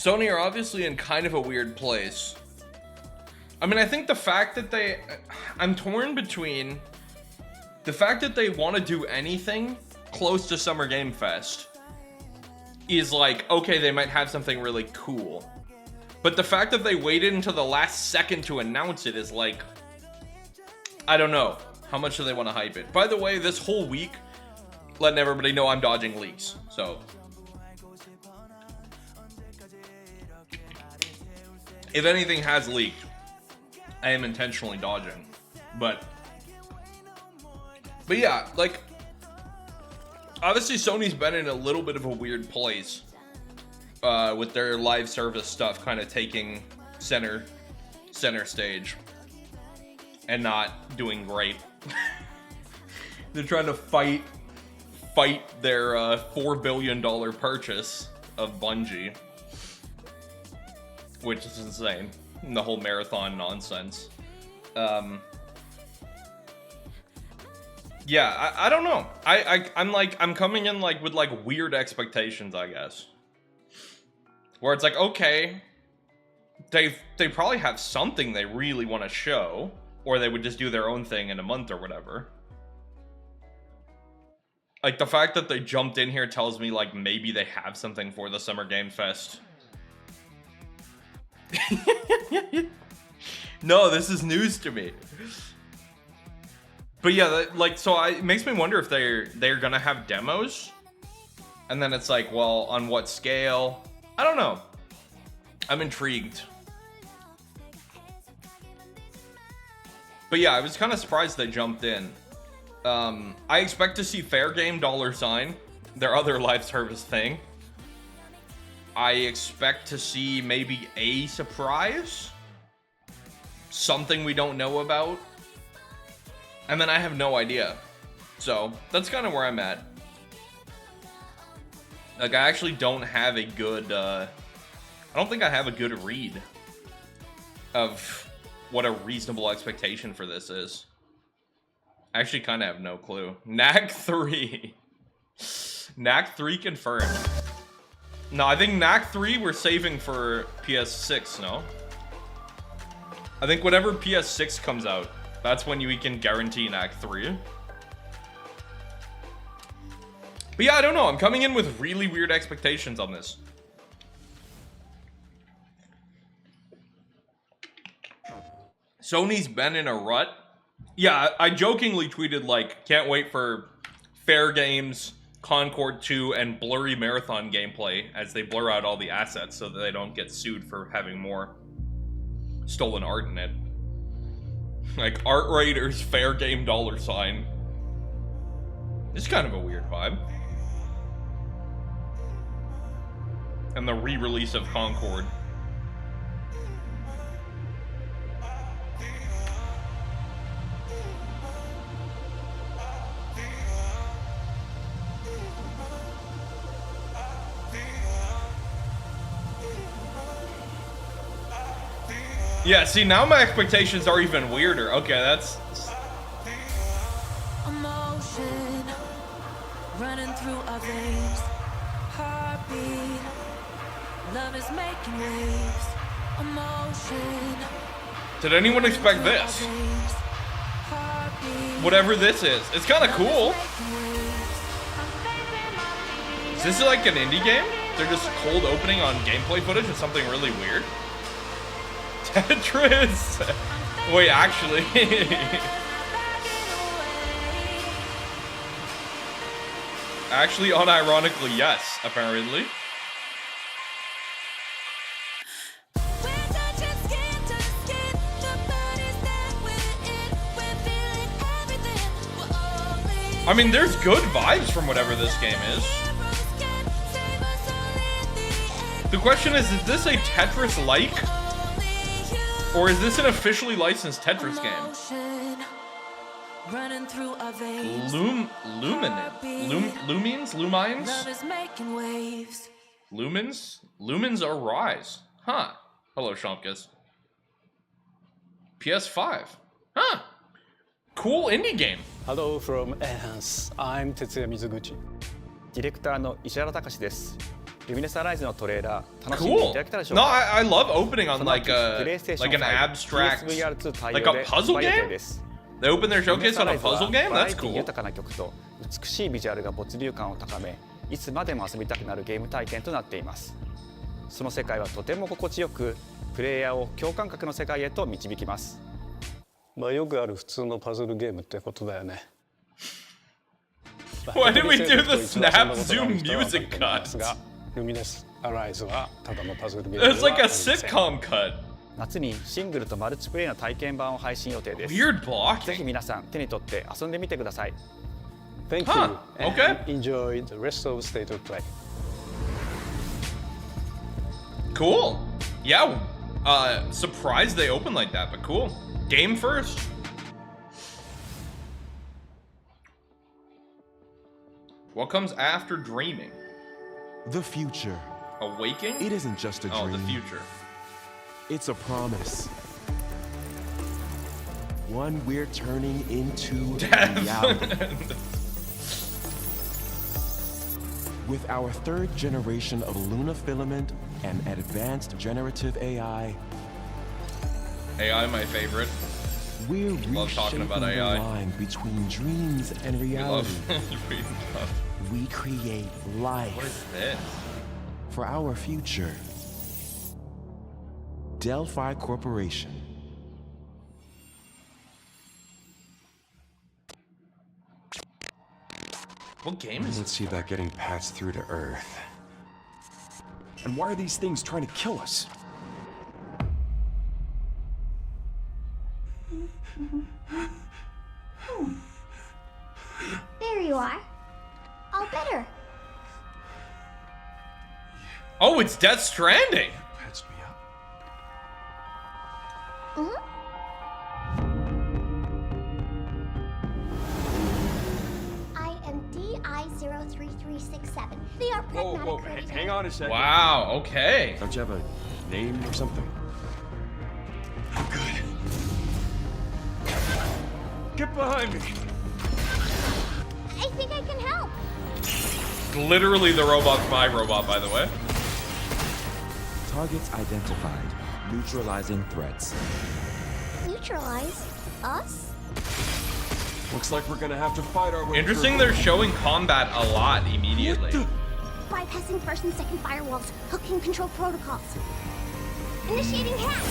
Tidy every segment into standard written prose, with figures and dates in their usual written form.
Sony are obviously in kind of a weird place. I mean, I think the fact that I'm torn between the fact that they want to do anything close to Summer Game Fest is like, okay, they might have something really cool. But the fact that they waited until the last second to announce it is like, I don't know. How much do they want to hype it? By the way, this whole week, letting everybody know I'm dodging leaks. So, if anything has leaked, I am intentionally dodging. But yeah, like, obviously Sony's been in a little bit of a weird place with their live service stuff kind of taking center stage and not doing great. They're trying to fight their $4 billion purchase of Bungie, which is insane. The whole marathon nonsense. Yeah, I don't know. I'm coming in like with like weird expectations, I guess. Where it's like, okay, they probably have something they really want to show, or they would just do their own thing in a month or whatever. Like, the fact that they jumped in here tells me, like, maybe they have something for the Summer Game Fest. No, this is news to me. But yeah, like, so it makes me wonder if they're gonna have demos. And then it's like, well, on what scale? I don't know. I'm intrigued. But yeah, I was kind of surprised they jumped in. I expect to see Fair Game $, their other live service thing. I expect to see maybe a surprise. Something we don't know about. And then I have no idea. So, that's kind of where I'm at. Like, I actually don't have a good, I don't think I have a good read of what a reasonable expectation for this is. I actually kind of have no clue. Knack 3. Knack 3 confirmed. No, I think Knack 3 we're saving for PS6, no? I think whenever PS6 comes out, that's when we can guarantee Knack 3. But yeah, I don't know. I'm coming in with really weird expectations on this. Sony's been in a rut. Yeah, I jokingly tweeted, like, can't wait for Fair Games, Concord 2, and blurry Marathon gameplay as they blur out all the assets so that they don't get sued for having more stolen art in it. Like, Art Raiders, Fair Game $. It's kind of a weird vibe. And the re-release of Concord. Yeah, see, now my expectations are even weirder. Okay, that's... Emotion running through our veins. Heartbeat. Love is making waves. Emotion. Did anyone expect this? Whatever this is. It's kind of cool. Is this like an indie game? They're just cold opening on gameplay footage of something really weird? Tetris! Wait, actually. Actually, unironically, yes, apparently. I mean, there's good vibes from whatever this game is. The question is this a Tetris-like? Or is this an officially licensed Tetris game? Lumens? Lumens Arise. Huh. Hello, Shompkus. PS5. Huh. Cool indie game. Hello from Enhance. I'm Tetsuya Mizuguchi. ディレクターの石原隆です。ルミネスアライズのトレーラー楽しんでい Cool. ただけたでしょう No, か。 I love opening on その like 後 a プレイステーション like an 5 abstract, PSVR2 対 like 応 a で puzzle 発売予定 game. です。 They open their ルミネ showcase スア on ラ a イズは puzzle game. バラエ That's ティ cool. 豊かな曲と美しいビジュアルが没入感を高め、いつまでも遊びたくなるゲーム体験となっています。その世界はとても心地よく、プレイヤーを共感覚の世界へと導きます。まあよくある普通のパズルゲームってことだよね。Why did we do the snap zoom music cut? ルミネスアライズはただのパズルゲーム It's like a sitcom cut. 夏にシングルとマルチプレイの体験版を配信予定です。 Weird ぜひ blocking. 皆さん手に取って遊んでみてください。 Thank Huh, you. okay. And enjoy the rest of State of Play. Cool. Yeah. Surprised they open like that, but cool. Game first. What comes after dreaming? The future. Awaking? It isn't just a dream. Oh, the future. It's a promise. One we're turning into reality. With our third generation of Luna filament and advanced generative AI, AI, my favorite. we're Love talking reshaping about the AI. line between dreams and We love reality. reading stuff. We create What life is this? for our future. Delphi Corporation. What game is Let's this? see about getting paths through to Earth. And why are these things trying to kill us? There you are. All better. Oh, it's Death Stranding. Patched me up. I am DI03367. They are pragmatic creators. Hang on a second. Wow, okay. Don't you have a name or something? I'm good. Get behind me. I think I can help. Literally the robot's my robot, by the way. Targets identified. Neutralizing threats. Neutralize us? Looks like we're gonna have to fight our way Interesting through. they're showing combat a lot immediately. Bypassing first and second firewalls. Hooking control protocols. Initiating hack.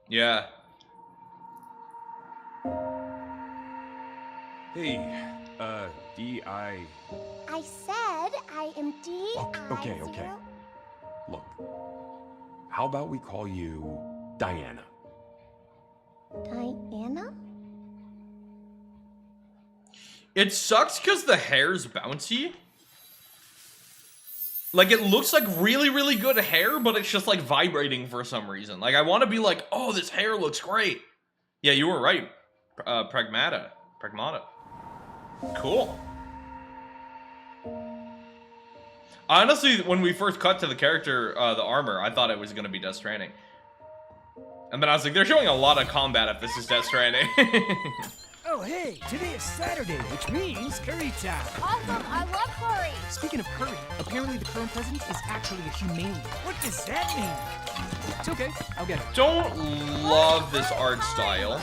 Yeah. Hey, D.I. I said I am DI0. Okay. Look, how about we call you Diana? Diana? It sucks because the hair's bouncy. Like, it looks like really, really good hair, but it's just, like, vibrating for some reason. Like, I want to be like, oh, this hair looks great. Yeah, you were right. Pragmata. Cool. Honestly, when we first cut to the character, the armor, I thought it was going to be Death Stranding. And then I was like, they're showing a lot of combat if this is Death Stranding. Oh, hey, today is Saturday, which means curry time. Awesome, I love curry. Speaking of curry, apparently the current president is actually a humane. What does that mean? It's okay, I'll get it. Don't love this art style.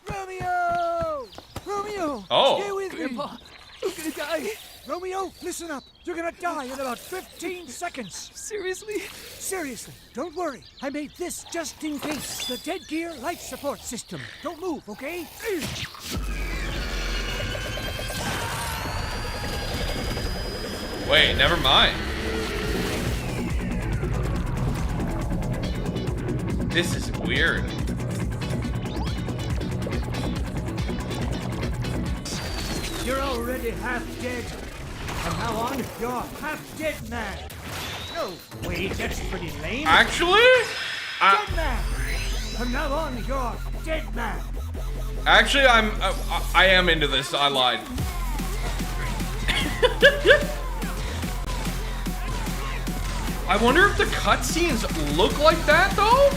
Romeo! Romeo! Oh. Stay with me! Grandpa, I'm gonna die. Romeo, listen up. You're gonna die in about 15 seconds. Seriously? Seriously. Don't worry. I made this just in case. The Dead Gear life support system. Don't move, okay? Wait, never mind. This is weird. You're already half dead. From now on, you're half dead man. No, wait, that's pretty lame. Actually, Dead man. From now on, you're dead man. actually, I am into this. I lied. I wonder if the cutscenes look like that though.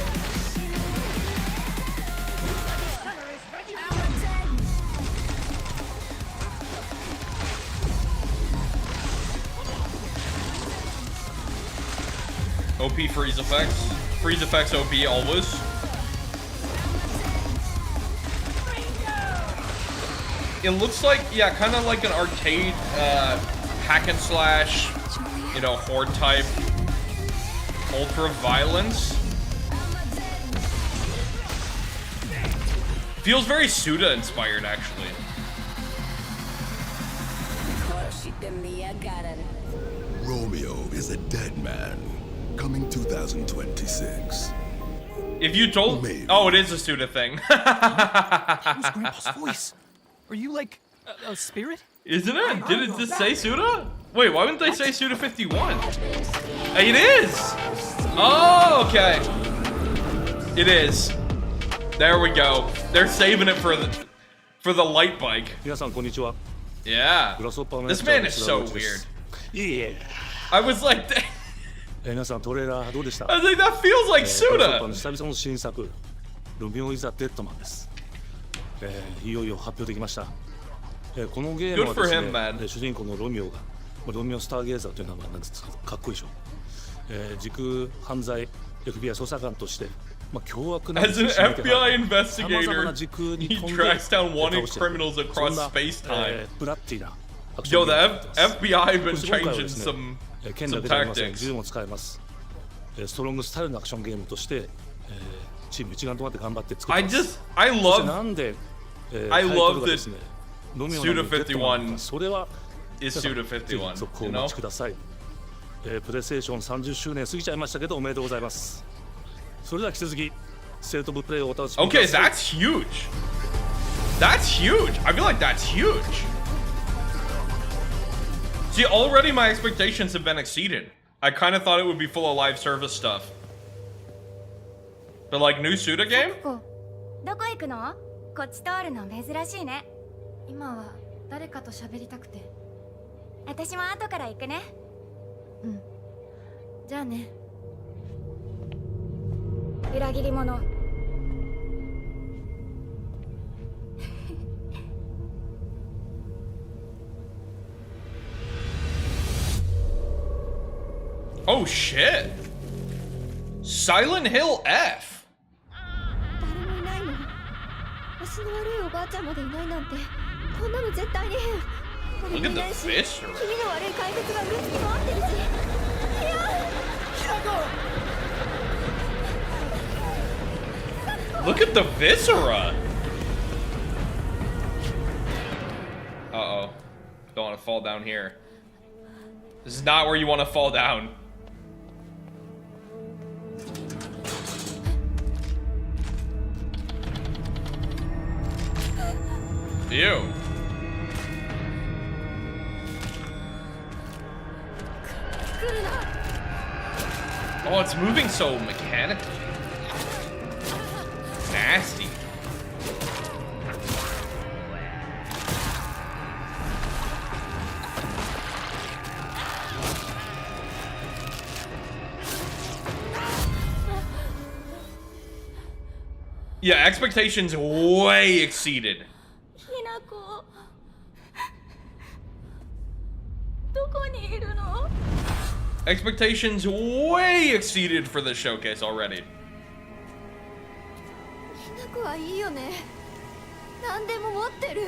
OP freeze effects. Freeze effects OP always. It looks like, yeah, kind of like an arcade hack and slash, you know, horde type ultra violence. Feels very Suda inspired, actually. Romeo is a dead man. Coming 2026. If you told me. Oh, it is a Suda thing. That was Grandpa's voice. Are you like a spirit? Isn't it? Did it just say Suda? Wait, why wouldn't they say Suda 51? Hey, it is! Oh, okay. It is. There we go. They're saving it for the light bike. Yeah. This man is so weird. I was like, I was like, that feels like Suda. 久々の新作ロミオ・イザ・デッドマンです。いよいよ発表できました。このゲームはですね、主人公のロミオがロミオ・スターゲーザーという名前なんですが、かっこいいでしょ。時空犯罪 FBI 捜査官として、凶悪な As an FBI investigator, he tracks down wanted criminals across space-time. Yo, the FBI have been changing some tactics. 銃も使えます。ストロングスタイルのアクションゲームとして、チーム一丸となって頑張って作ってます。I love なんで、I love that ロミオ Suda 51それは is Suda 51. 続行お待ちください。プレイステーション30周年過ぎちゃいましたけどおめでとうございます。それでは引き続きステートオブプレイをお楽しみください。Okay, that's huge. That's huge. I feel like that's huge. See, already my expectations have been exceeded. I kind of thought it would be full of live service stuff. But like new Suda game? どこ行くの？こっち通るの珍しいね。今は誰かと喋りたくて。私も後から行くね。うん。じゃあね。裏切り者。Oh shit! Silent Hill F! 誰もいないの。足の悪いおばあちゃんまでいないなんて、こんなの絶対に変。誰もいないし、気味の悪い怪物がうろつき回ってるし。いや、キラコ。 Look at the viscera! Uh-oh. Don't want to fall down here. This is not where you want to fall down. Ew. Oh, it's moving so mechanically. Nasty. Yeah, expectations way exceeded. Expectations way exceeded for this showcase already. ひなこはいいよね。何でも持ってる。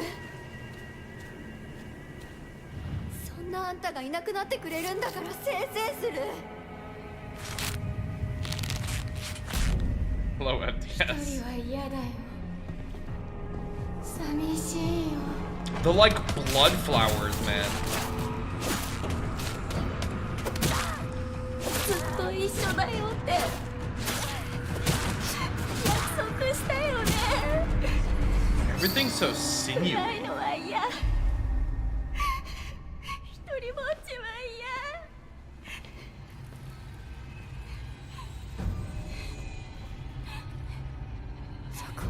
そんなあんたがいなくなってくれるんだからせいせいする。Low MTS. 一人は嫌だよ。寂しいよ。 The like blood flowers, man. ずっと一緒だよって約束したよね。 Everything's so sinewy. ないのは嫌。一人ぼっちは嫌。錯誤。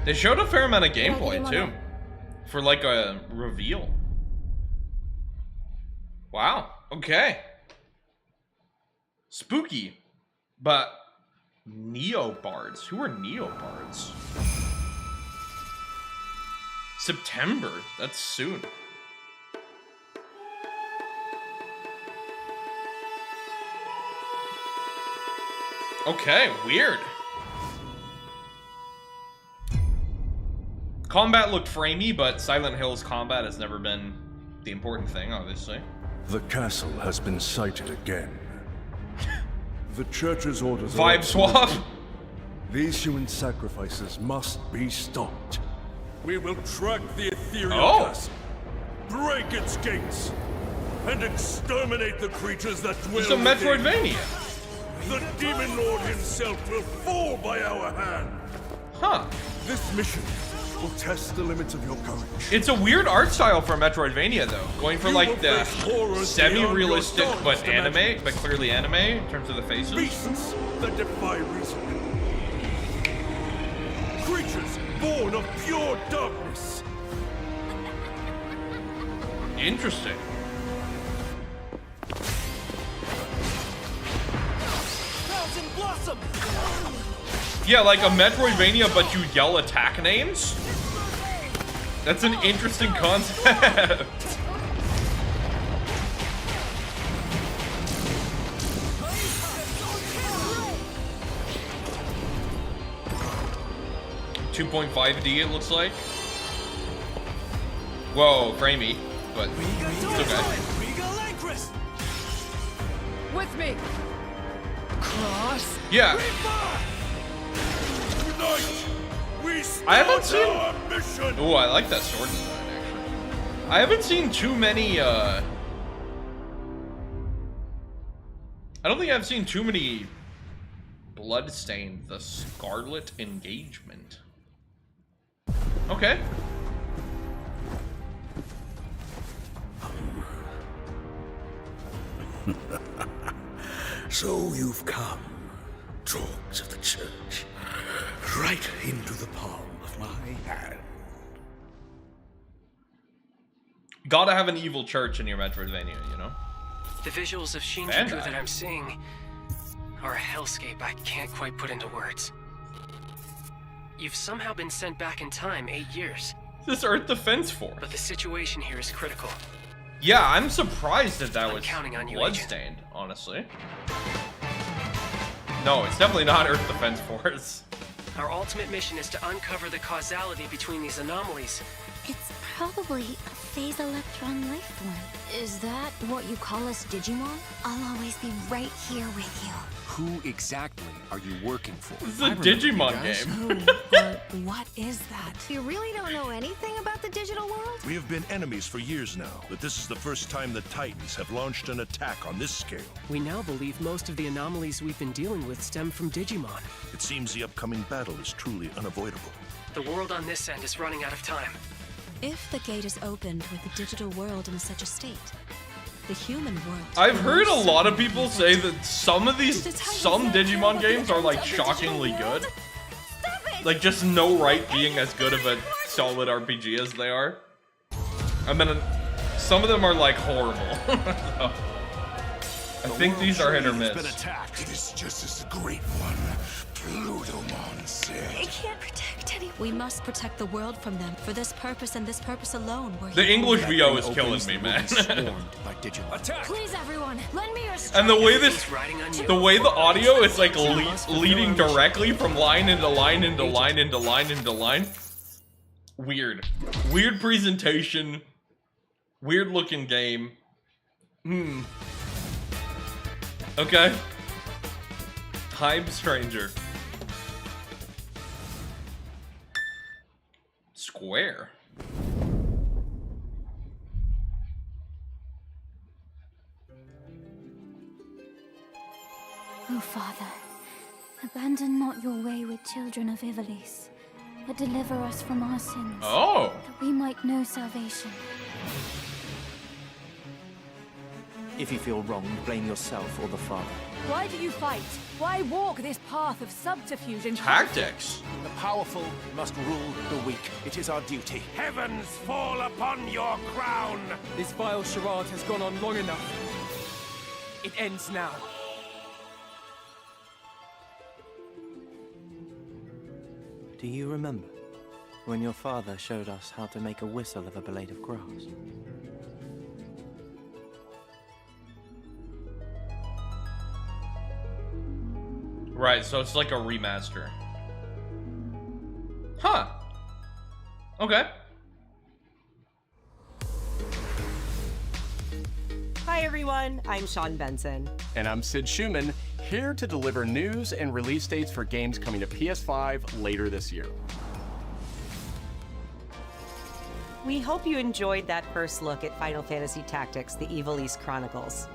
They showed a fair amount of gameplay too, for like a reveal. Wow. Okay. Spooky. But Neobards. Who are Neobards? September. That's soon. Okay, weird. Combat looked framey, but Silent Hill's combat has never been the important thing, obviously. The castle has been sighted again. The church's orders are vibe swap. These human sacrifices must be stopped. We will track the ethereal castle, break its gates, and exterminate the creatures that dwell within. It's a Metroidvania. The Demon Lord himself will fall by our hand. Huh. This mission will test the limits of your courage. It's a weird art style for a Metroidvania, though. Going for like the semi-realistic but anime, but clearly anime in terms of the faces. Beasts that defy reason. Creatures born of pure darkness. Interesting. Yeah, like a Metroidvania, but you yell attack names? That's an interesting concept. .5D it looks like. Whoa, framey, but it's okay. With me. Cross. Yeah. I haven't seen. Oh, I like that sword design actually. I haven't seen too many. I don't think I've seen too many. Bloodstained, the Scarlet Engagement. Okay. So you've come, dogs of the church, right into the palm of my hand. Gotta have an evil church in your Metroidvania, you know? The visuals of Shinjuku that I'm seeing are a hellscape I can't quite put into words. You've somehow been sent back in time 8 years. This Earth Defense Force. But the situation here is critical. Yeah, I'm surprised that that was counting on you, bloodstained, honestly. No, it's definitely not Earth Defense Force. Our ultimate mission is to uncover the causality between these anomalies. It's probably a phase electron life form. Is that what you call us Digimon? I'll always be right here with you. Who exactly are you working for? This is a Digimon game. But what is that? You really don't know anything about the digital world? We have been enemies for years now, but this is the first time the Titans have launched an attack on this scale. We now believe most of the anomalies we've been dealing with stem from Digimon. It seems the upcoming battle is truly unavoidable. The world on this end is running out of time. If the gate is opened with the digital world in such a state, the human world... I've heard a lot of people say that some Digimon games are like shockingly good. Like just no right being as good of a solid RPG as they are. And then some of them are like horrible. So, I think these are hit or miss. It is just as the great one, Plutomon said. It can't protect anyone. We must protect the world from them. For this purpose and this purpose alone, we're The English VO is killing me, man. Please, everyone, lend me your strength. And the way the audio is like leading directly from line into line into line into line into line. Weird presentation. Weird looking game. Okay. Time Stranger. Square. Oh, Father, abandon not your way with children of Ivalice, but deliver us from our sins, that we might know salvation. If you feel wronged, blame yourself or the Father. Why do you fight? Why walk this path of subterfuge and tactics? The powerful must rule the weak. It is our duty. Heavens fall upon your crown! This vile charade has gone on long enough. It ends now. Do you remember when your father showed us how to make a whistle of a blade of grass? Right, so it's like a remaster. Huh. Okay. Hi everyone, I'm Sean Benson. And I'm Sid Schumann, here to deliver news and release dates for games coming to PS5 later this year. We hope you enjoyed that first look at Final Fantasy Tactics: The Evil East Chronicles.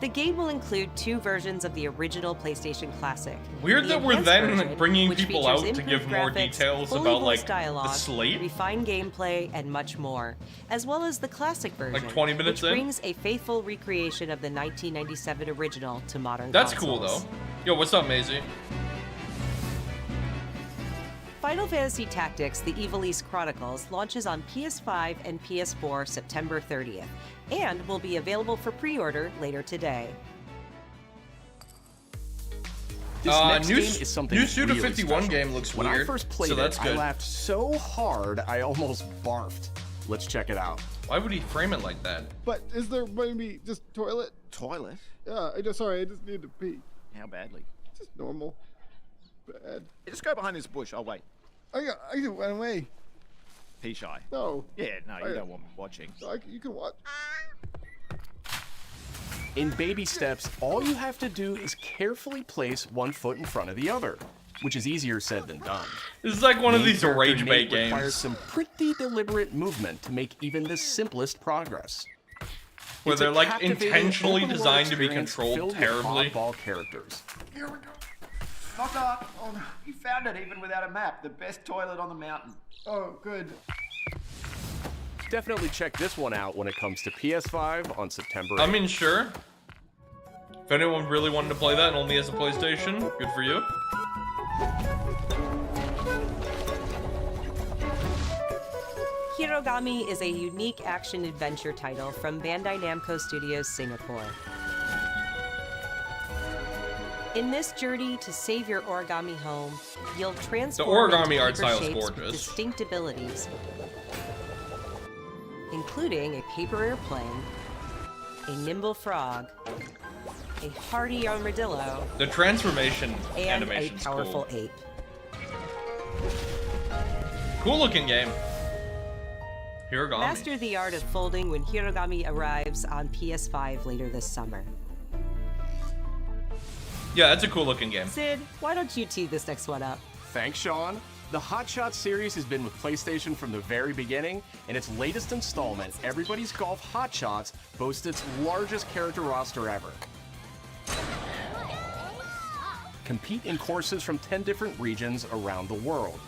The game will include 2 versions of the original PlayStation Classic. Weird The that we're enhanced then version, bringing which people features out to give improved more graphics, details fully about, voiced like, dialogue, the slate? refined gameplay, and much more, as well as the classic version, Like 20 minutes which in? brings a faithful recreation of the 1997 original to modern That's consoles. cool, though. Yo, what's up, Maisie? Final Fantasy Tactics: The Evil East Chronicles launches on PS5 and PS4 September 30th, and will be available for pre-order later today. This next new game is something new Suda really 51 special. game looks when weird, I first played so that's it, good. I laughed so hard I almost barfed. Let's check it out. Why would he frame it like that? But is there maybe just toilet? Toilet? Yeah, I just need to pee. How badly? Just normal. Bad. Hey, just go behind this bush. I'll wait. I can run away. Pea shy. No. Yeah, no, you don't want me watching. You can watch. In baby steps, all you have to do is carefully place one foot in front of the other, which is easier said than done. This is like one of Main these character rage bait Nate requires games. some pretty deliberate movement to make even the simplest progress. Where It's a they're, like, captivating intentionally open-world designed to be experience controlled filled with terribly. oddball characters. Here we go. Knock knock. Oh no, you found it even without a map. The best toilet on the mountain. Oh, good. Definitely check this one out when it comes to PS5 on September 8th. I mean, sure. If anyone really wanted to play that and only has a PlayStation, good for you. Hirogami is a unique action-adventure title from Bandai Namco Studios Singapore. In this journey to save your origami home, you'll transform origami into art paper style is shapes with gorgeous. distinct abilities, including a paper airplane, a nimble frog, a hardy armadillo, The transformation and a animation's powerful cool. ape. Cool looking game. Hirogami. Master the art of folding when Hirogami arrives on PS5 later this summer. Yeah, that's a cool looking game. Sid, why don't you tee this next one up? Thanks, Sean. The Hot Shots series has been with PlayStation from the very beginning, and its latest installment, Everybody's Golf Hot Shots, boasts its largest character roster ever. Compete in courses from 10 different regions around the world.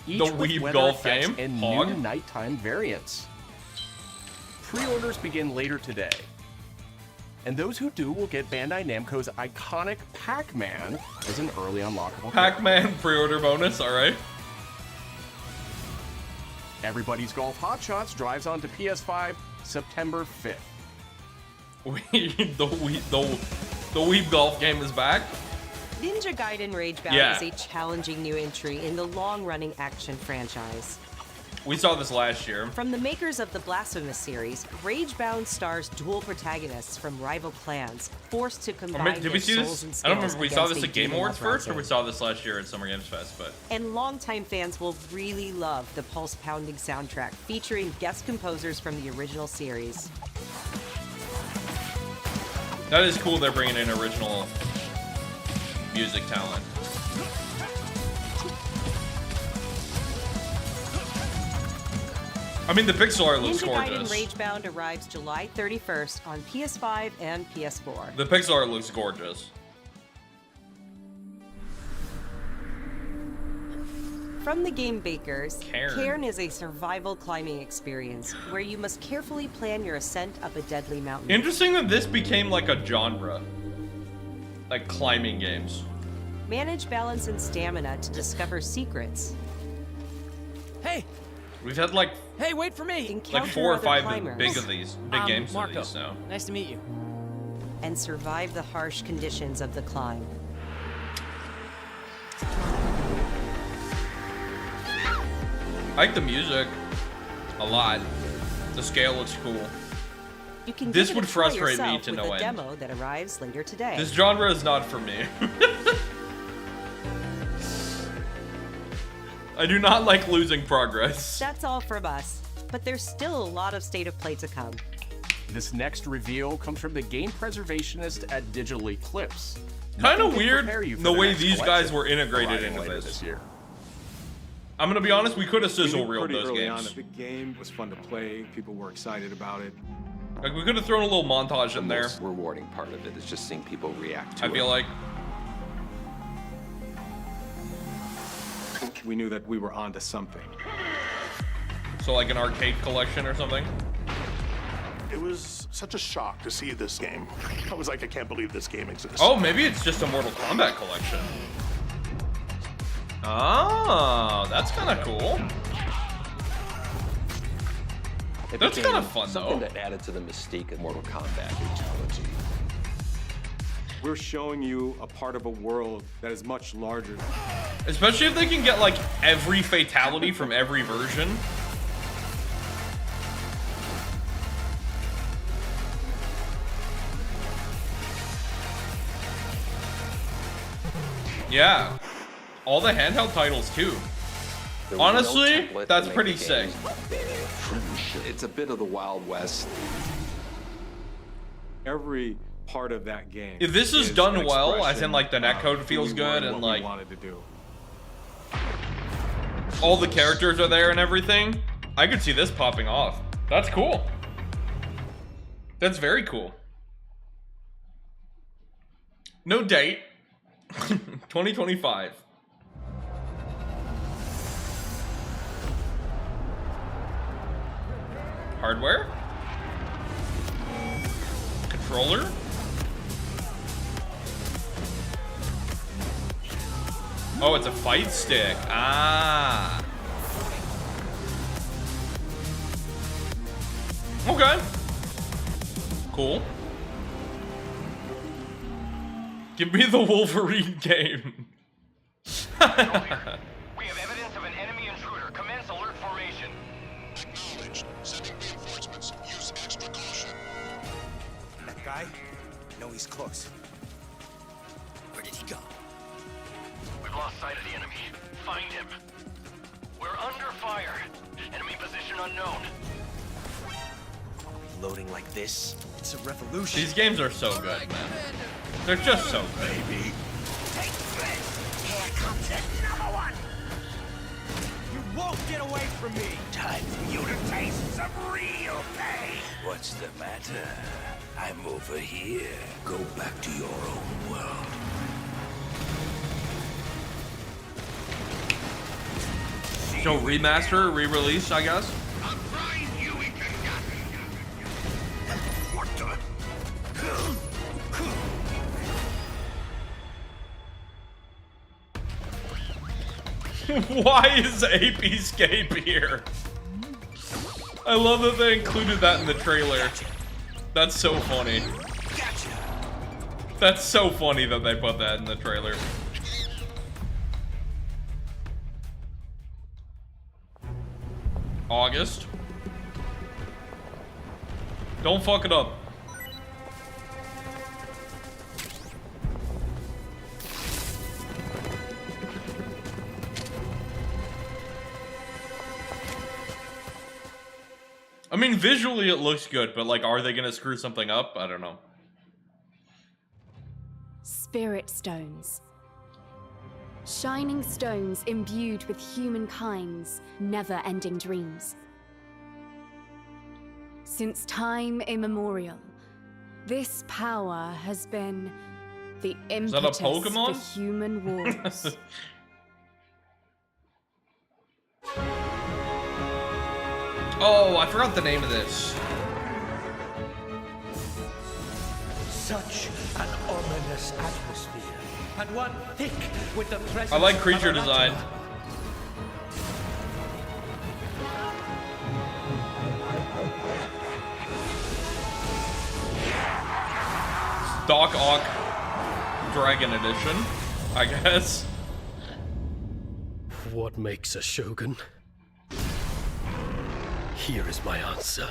Each The with Weeb weather Golf effects game? and Hog? new nighttime variants. Pre-orders begin later today. And those who do will get Bandai Namco's iconic Pac-Man as an early unlockable Pac-Man pre-order bonus, alright. Everybody's Golf Hot Shots drives onto PS5 September 5th. the Weeb Golf game is back. Ninja Gaiden Ragebound Yeah. is a challenging new entry in the long-running action franchise. We saw this last year. From the makers of the Blasphemous series, Ragebound stars dual protagonists from rival clans, forced to combine Did we their see souls this? and I skills don't remember if we saw against this a at Game demon Awards first, or uprising. we saw this last year at Summer Games Fest, but... And longtime fans will really love the pulse-pounding soundtrack, featuring guest composers from the original series. That is cool they're bringing in original music talent. I mean, the pixel art looks Ninja Gaiden gorgeous. Ragebound arrives July 31st on PS5 and PS4. The pixel art looks gorgeous. From the game bakers, Cairn. Cairn is a survival climbing experience where you must carefully plan your ascent up a deadly mountain. Interesting that this became like a genre. Like climbing games. Manage balance and stamina to discover secrets. Hey! We've had like Hey, wait for me! like 4 or 5 climbers. big games Marco. of these now. Nice to meet you. And survive the harsh conditions of the climb. I like the music a lot. The scale looks cool. You can This give it would a try frustrate me yourself to with no a end. demo that arrives later today. This genre is not for me. I do not like losing progress. That's all from us, but there's still a lot of State of Play to come. This next reveal comes from the game preservationist at Digital Eclipse. Kind of Nothing can weird prepare you for the way next these guys collection were integrated arriving into later this. year. I'm gonna be honest, we could have We sizzle knew reeled pretty those early on games. that the game was fun to play. People were excited about it. Like, we could have thrown a little montage in The there. most rewarding part of it is just seeing people react to I it. feel like. We knew that we were onto something. So like an arcade collection or something? It was such a shock to see this game. I was like, I can't believe this game exists. Oh, maybe it's just a Mortal Kombat collection. Oh, that's kind of cool. It That's became kind of fun, something though. that added to the mystique of Mortal Kombat fatality. We're showing you a part of a world that is much larger. Especially if they can get like every fatality from every version. Yeah. All the handheld titles too. There was no Honestly, template to that's make pretty the sick. game. It's a bit of the Wild West. Every part of that game. If this is done an well, as in expression like the of netcode who feels we were good and what we like wanted to do. all the characters are there and everything, I could see this popping off. That's cool. That's very cool. No date. 2025. Hardware? Controller? Oh, it's a fight stick. Ah. Okay. Cool. Give me the Wolverine game. We have evidence of an enemy intruder. Commence alert formation. Acknowledged. Sending reinforcements. Use extra caution. That guy? No, he's close. Where did he go? We've lost sight of the enemy. Find him. We're under fire. Enemy position unknown. Loading like this? It's a revolution. These games are so good, man. They're just so good. Baby. Take this! Here comes another one! You won't get away from me! Time for you to taste some real pain. What's the matter? I'm over here. Go back to your own world. So remaster, re-release, I guess. What the? Why is Apescape here? I love that they included that in the trailer. That's so funny. That's so funny that they put that in the trailer. August. Don't fuck it up. I mean, visually it looks good, but like, are they gonna screw something up? I don't know. Spirit stones. Shining stones imbued with humankind's never-ending dreams. Since time immemorial, this power has been the impetus for Pokemon? human wars. Oh, I forgot the name of this. Such an ominous atmosphere, and one thick with the presence I like of creature an design. atom. Doc Ock Dragon Edition, I guess. What makes a shogun? Here is my answer.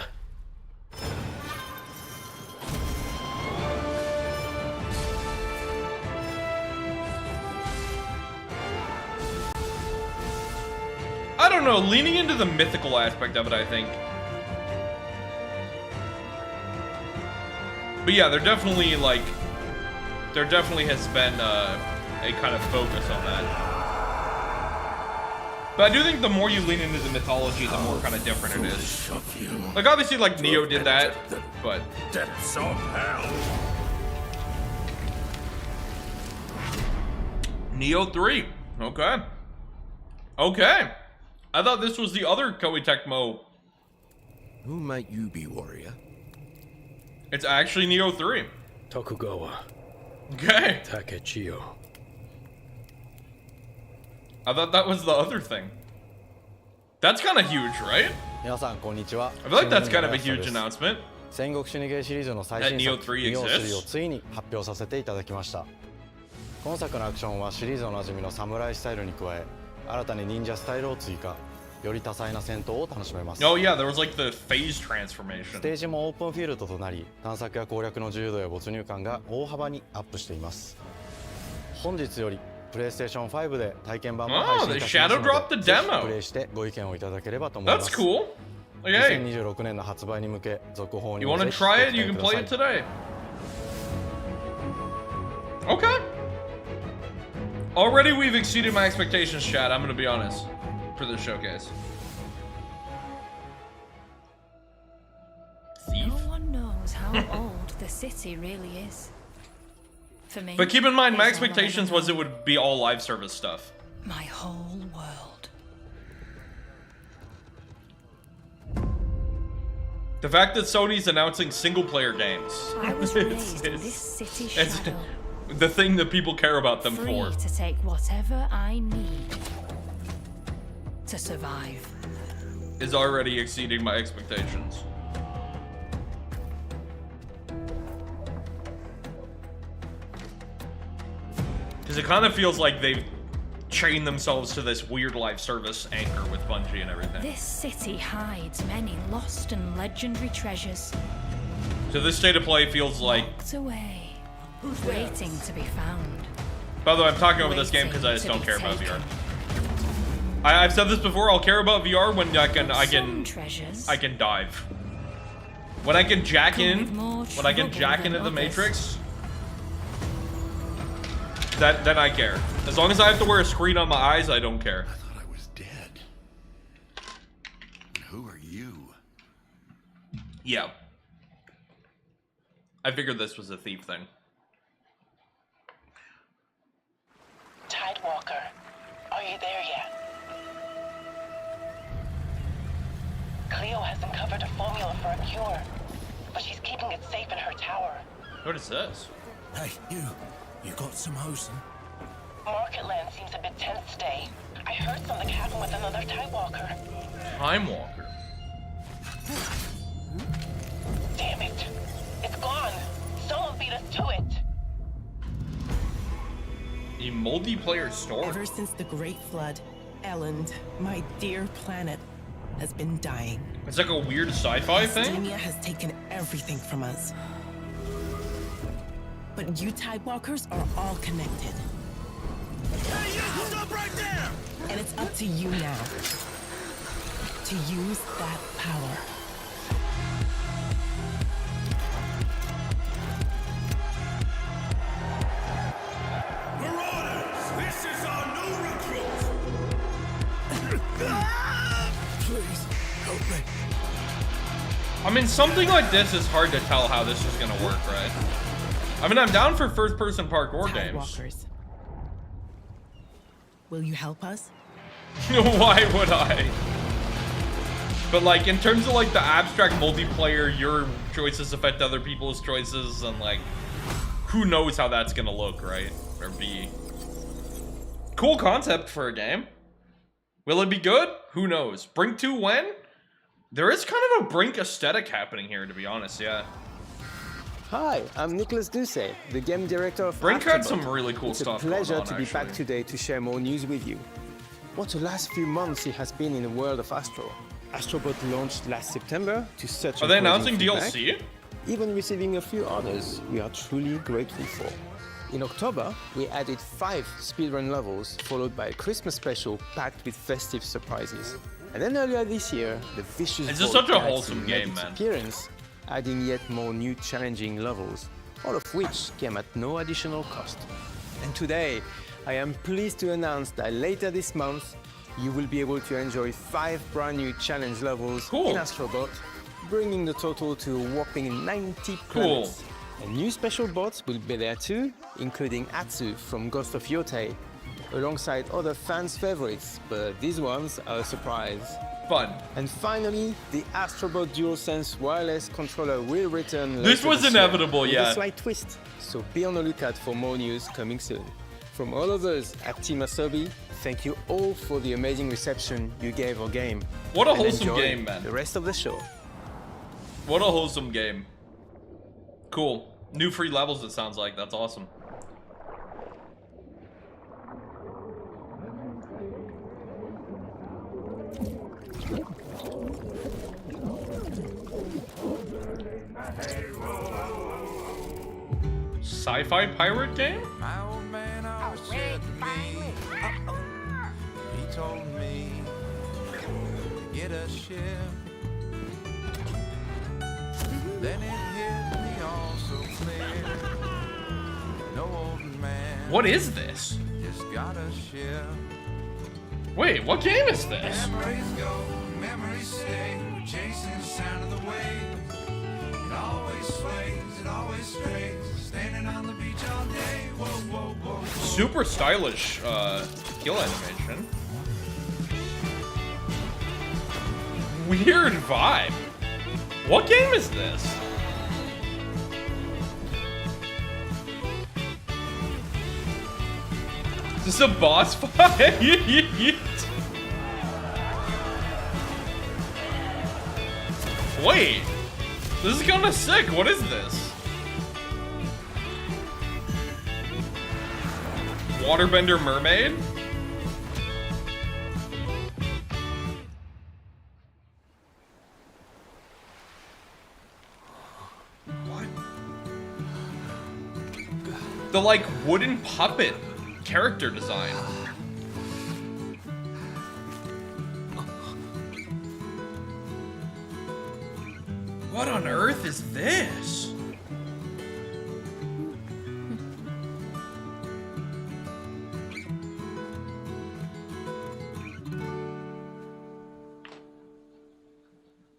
I don't know, leaning into the mythical aspect of it, I think. But yeah, there definitely has been a kind of focus on that. But I do think the more you lean into the mythology, the more kind of different it is. Like, obviously, like, Neo did that, but... Depths of hell. Neo 3. Okay. Okay. I thought this was the other Koei Tecmo. Who might you be, warrior? It's actually Neo 3. Tokugawa. Okay. Takechiyo. I thought that was the other thing. That's kind of huge, right? I feel like that's kind of a huge announcement. 戦国シニゲーシリーズの最新作 Neo 3をついに発表させていただきました。今作のアクションはシリーズの馴染みのサムライスタイルに加え、新たに忍者スタイルを追加。より多彩な戦闘を楽しめます。Oh yeah, there was like the phase transformation. ステージもオープンフィールドとなり、探索や攻略の自由度や没入感が大幅にアップしています。本日よりプレイステーション5で体験版も配信いたしますので、ぜひプレイしてご意見をいただければと思います。That's cool. Okay. 2026年の発売に向け続報に You want to try it? You can play it today. Okay. Already we've exceeded my expectations, chat. I'm gonna be honest. For this showcase. No one knows how old the city really is. For me, but keep in mind, my expectations was it would be all live service stuff. My whole world. The fact that Sony's announcing single-player games. I was raised in this city shadow. The thing that people care about them Free for. To take whatever I need to survive. Is already exceeding my expectations. Because it kind of feels like they've chained themselves to this weird live service anchor with Bungie and everything. This city hides many lost and legendary treasures. So this state of play feels like... Locked away, waiting to be found. By the way, I'm talking over this game because I just don't care about VR. I've said this before. I'll care about VR when I can dive. When I can jack in, when I can jack into the Matrix, then I care. As long as I have to wear a screen on my eyes, I don't care. I thought I was dead. Who are you? Yeah. I figured this was a thief thing. Tidewalker, are you there yet? Cleo has uncovered a formula for a cure, but she's keeping it safe in her tower. What is this? Hey, you got some hosen? Marketland seems a bit tense today. I heard something happen with another Tidewalker. Time Walker. Damn it. It's gone. Someone beat us to it. A multiplayer story. Ever since the Great Flood, Elland, my dear planet, has been dying. It's like a weird sci-fi thing? Academia has taken everything from us. But you Tidewalkers are all connected. Hey, you! Stop right there! And it's up to you now to use that power. Marauders, this is our new recruit! Please, help me. I mean, something like this is hard to tell how this is gonna work, right? I mean, I'm down for first-person parkour games. Will you help us? Why would I? But like, in terms of like the abstract multiplayer, your choices affect other people's choices, and like, who knows how that's gonna look, right? Or be. Cool concept for a game. Will it be good? Who knows? Brink 2 when? There is kind of a Brink aesthetic happening here, to be honest, yeah. Hi, I'm Nicholas Ducey, the game director of Brink had Afterbirth. some really cool stuff going on, It's a pleasure to be back actually. today to share more news with you. What the last few months it has been in the world of Astro. Astrobot launched last September to such. Are they announcing DLC? Even receiving a few orders we are truly grateful for. In October, we added 5 speedrun levels, followed by a Christmas special packed with festive surprises. And then earlier this year, the Vicious It's just Void such a Galaxy wholesome made game, its man. appearance, adding yet more new challenging levels, all of which came at no additional cost. And today, I am pleased to announce that later this month, you will be able to enjoy 5 brand new challenge levels in Astrobot, bringing the total to a whopping 90 planets. And new special bots will be there too, including Atsu from Ghost of Yotei, alongside other fans' favorites, but these ones are a surprise. Fun. And finally, the Astrobot DualSense wireless controller will return later This was this inevitable, year, yeah. with a slight twist, so be on the lookout for more news coming soon. From all of us at Team Asobi, thank you all for the amazing reception you gave our game. What a And wholesome enjoy game, man. the rest of the show. What a wholesome game. Cool. New free levels, it sounds like. That's awesome. Sci-fi pirate game? My old man always said to me, he told me to get a ship. Then it hit me all so clear. No old man. What is this? Just got a ship. Wait, what game is this? Memories go, memories stay. We're chasing the sound of the waves. It always sways, it always strays. Standing on the beach all day. Whoa, whoa, whoa, whoa. Super stylish kill animation. Weird vibe. What game is this? Is this a boss fight? Wait, this is kinda sick. What is this? Waterbender mermaid? What? The like wooden puppet character design. What on earth is this?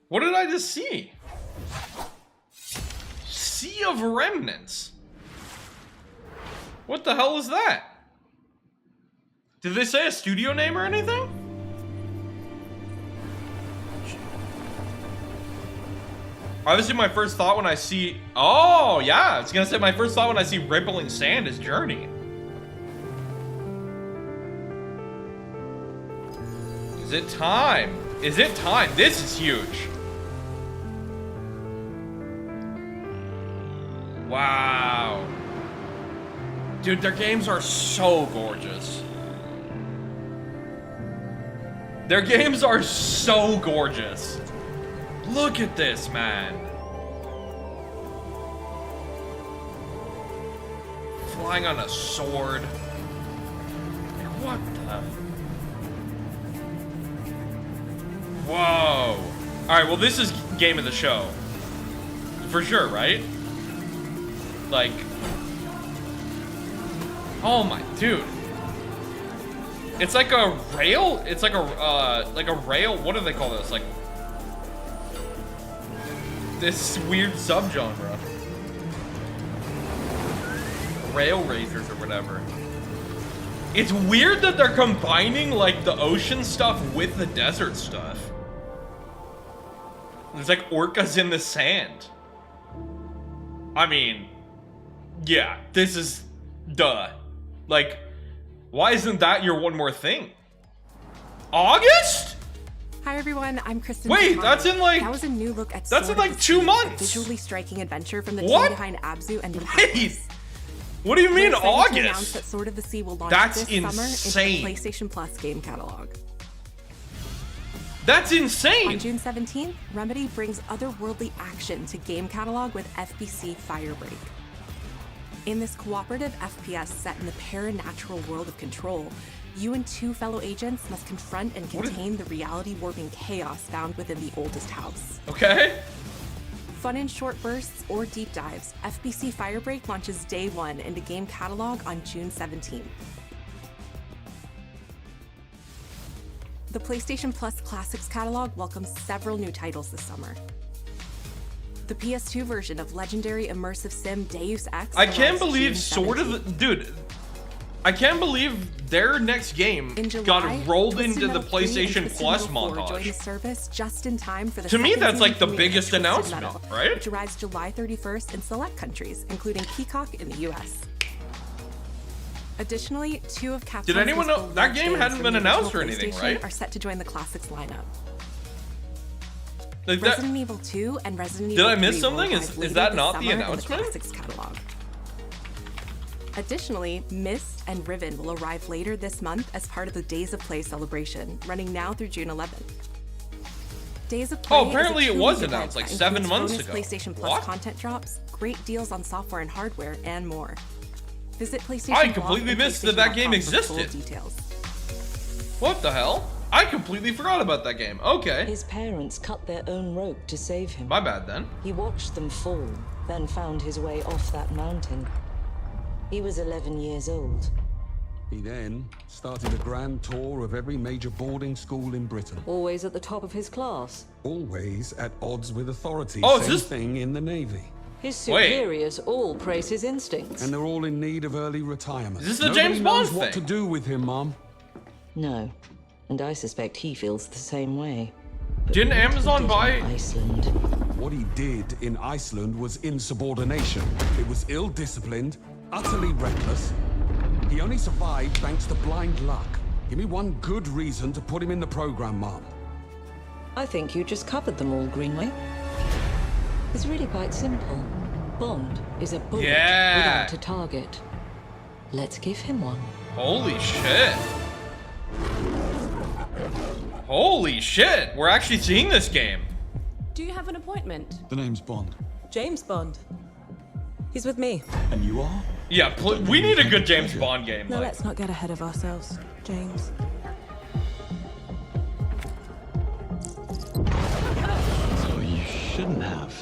What did I just see? Sea of Remnants. What the hell is that? Did they say a studio name or anything? Obviously, my first thought when I see... Oh, yeah. I was gonna say my first thought when I see Rippling Sand is Journey. Is it time? Is it time? This is huge. Wow. Dude, their games are so gorgeous. Their games are so gorgeous. Look at this, man. Flying on a sword. What the? Whoa. Alright, well this is game of the show. For sure, right? Like... Oh my, dude. It's like a rail? It's like a rail, what do they call this? Like... This weird subgenre. Rail racers or whatever. It's weird that they're combining like the ocean stuff with the desert stuff. There's like orcas in the sand. I mean, yeah, this is duh. Like, why isn't that your one more thing? August? Hi everyone, I'm Kristen. Wait, that's in like... That was a new look at that's in like 2 months. A visually striking adventure from the What? team behind Abzu and Wait, what do you mean We're excited to August? announce that Sword of the Sea will launch That's this summer insane. into the PlayStation Plus game catalog. That's insane! On June 17th, Remedy brings otherworldly action to game catalog with FBC Firebreak. In this cooperative FPS set in the paranatural world of Control, you and 2 fellow agents must confront and contain the reality-warping chaos found within the oldest house. Okay. Fun in short bursts or deep dives, FBC Firebreak launches day 1 into game catalog on June 17th. The PlayStation Plus Classics catalog welcomes several new titles this summer. The PS2 version of legendary immersive sim Deus Ex. I can't believe dude, I can't believe their next game got rolled into the PlayStation Plus montage. Joined the service just in time for the to me, that's like the premiere biggest of Twisted announcement, Metal, right? Which arrives July 31st in select countries, including Peacock in the US. Additionally, 2 of Capcom's Did anyone know that game hadn't been announced or original anything, PlayStation right? Are set to join the Classics lineup. Like Resident Evil 2 and Resident Did Evil I miss 3 something? will Is arrive later that this not the summer in announcement? Classics catalog. Additionally, Myst and Riven will arrive later this month as part of the Days of Play celebration, running now through June 11th. Days of Play apparently is a it was 2-week announced event like that 7 months includes ago. bonus PlayStation Plus What? content drops, great deals on software and hardware, and more. Visit PlayStation I Blog completely and missed that that game PlayStation.com for full existed. details. What the hell? I completely forgot about that game. Okay. His parents cut their own rope to save him. My bad then. He watched them fall, then found his way off that mountain. He was 11 years old. He then started a grand tour of every major boarding school in Britain. Always at the top of his class. Always at odds with authority. Oh, is Same this- thing in the Navy. His superiors all praise his instincts. And they're all in need of early retirement. Is this the Nobody James knows Bond what thing? to do with him, Mom. No, and I suspect he feels the same way. Didn't Amazon buy Iceland? What he did in Iceland was insubordination. It was ill-disciplined, utterly reckless. He only survived thanks to blind luck. Give me one good reason to put him in the program, Mom. I think you just covered them all, Greenway. It's really quite simple. Bond is a bullet Yeah. without a target. Let's give him one. Holy shit. Holy shit. We're actually seeing this game. Do you have an appointment? The name's Bond. James Bond. He's with me. And you are? Yeah, we need a good James Bond game. Now like. let's not get ahead of ourselves, James. So you shouldn't have.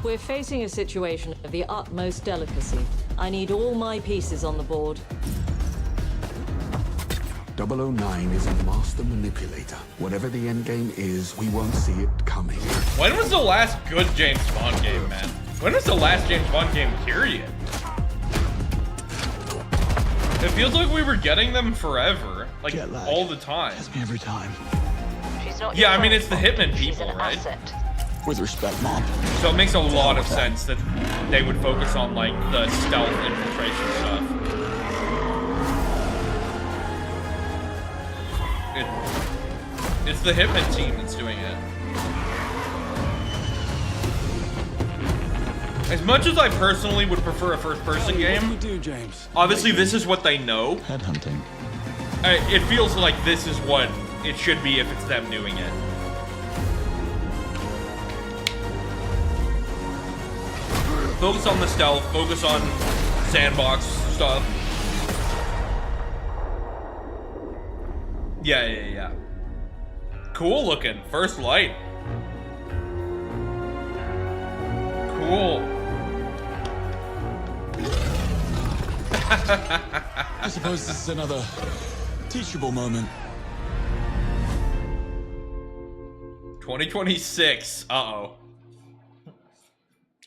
We're facing a situation of the utmost delicacy. I need all my pieces on the board. 009 is a master manipulator. Whatever the end game is, we won't see it coming. When was the last good James Bond game, man? When was the last James Bond game, period? It feels like we were getting them forever. Like, all the time. That's me every time. Yeah, I mean, it's the Hitman people, right? With respect, Mom. So it makes a lot of sense that they would focus on, like, the stealth infiltration stuff. It's the Hitman team that's doing it. As much as I personally would prefer a first-person game, What do we do, James? obviously this is what they know. Headhunting. It feels like this is what it should be if it's them doing it. Focus on the stealth, focus on sandbox stuff. Yeah. Cool looking. First light. Cool. I suppose this is another teachable moment. 2026. Uh-oh.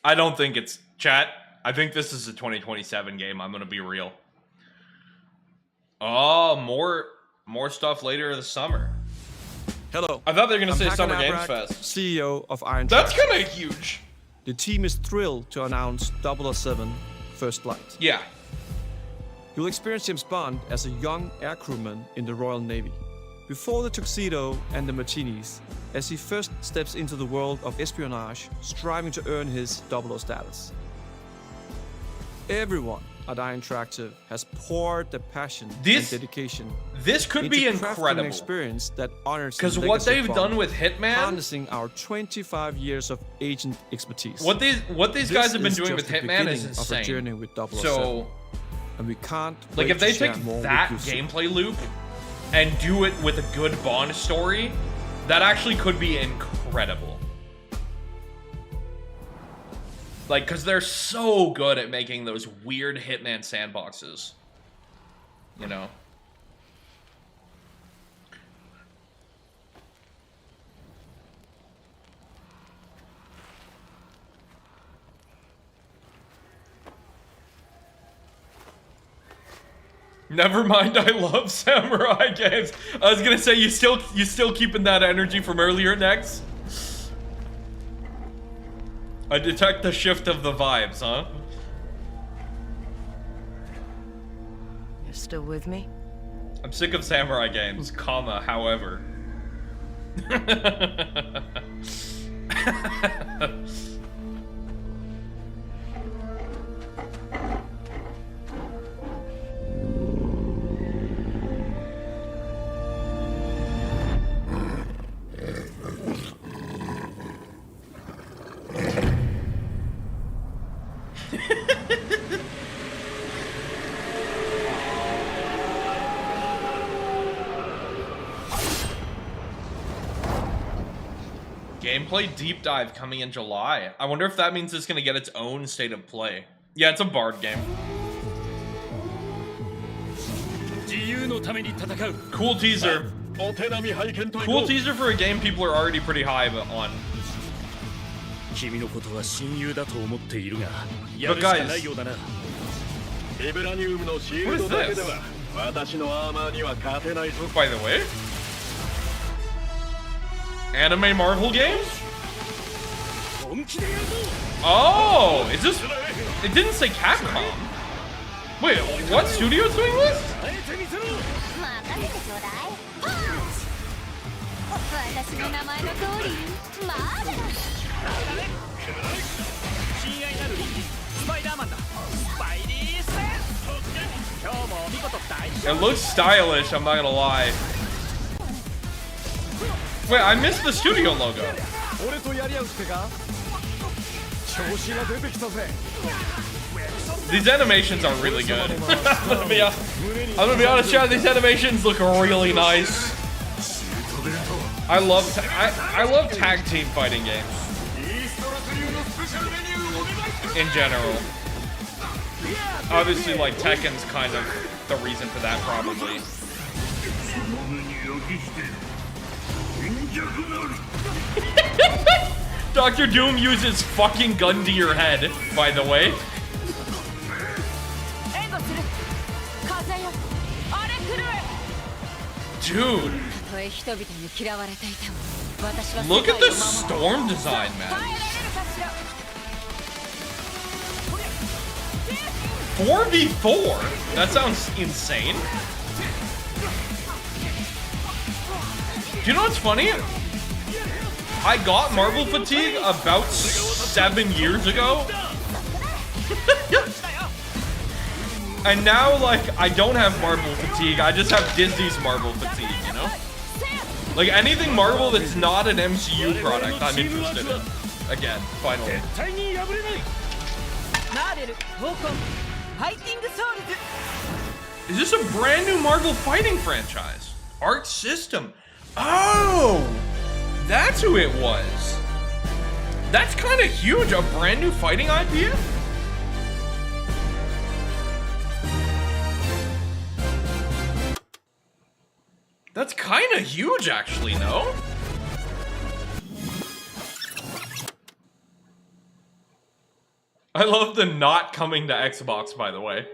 I don't think it's... Chat, I think this is a 2027 game. I'm gonna be real. Oh, more stuff later this summer. Hello. I thought they were gonna say I'm Summer Hakan Games Abrak, Fest. CEO of Iron That's Track. kind of huge. The team is thrilled to announce 007 First Flight. Yeah. You'll experience James Bond as a young air crewman in the Royal Navy. Before the tuxedo and the martinis, as he first steps into the world of espionage, striving to earn his 00 status. Everyone at I Interactive has poured the passion and dedication. This could be incredible. An experience that honors because what they've done with Hitman, harnessing our 25 years of agent expertise. What these guys have been doing with Hitman is insane. Of a journey with 007. So, and we can't like if they take that gameplay loop and do it with a good Bond story, that actually could be incredible. Like, because they're so good at making those weird Hitman sandboxes. You know? Never mind, I love samurai games. I was gonna say, you still keeping that energy from earlier, Nex? I detect the shift of the vibes, huh? You're still with me? I'm sick of samurai games, comma, however. Gameplay deep dive coming in July. I wonder if that means it's gonna get its own state of play. Yeah, it's a Bard game. Cool teaser. Cool teaser for a game people are already pretty high on. But guys, what is this? By the way? Anime Marvel games? Oh, is this? It didn't say Capcom. Wait, what studio's doing this? It looks stylish, I'm not gonna lie. Wait, I missed the studio logo. These animations are really good. I'm gonna be honest, Chad, these animations look really nice. I love tag team fighting games. In general. Obviously, like, Tekken's kind of the reason for that, probably. Dr. Doom uses fucking gun to your head, by the way. Dude. Look at the storm design, man. 4v4? That sounds insane. Do you know what's funny? I got Marvel fatigue about 7 years ago. And now, like, I don't have Marvel fatigue. I just have Disney's Marvel fatigue, you know? Like, anything Marvel that's not an MCU product, I'm interested in. Again, finally. Is this a brand new Marvel fighting franchise? Arc System. Oh! That's who it was. That's kind of huge. A brand new fighting IP? That's kind of huge, actually, no? I love the not coming to Xbox, by the way.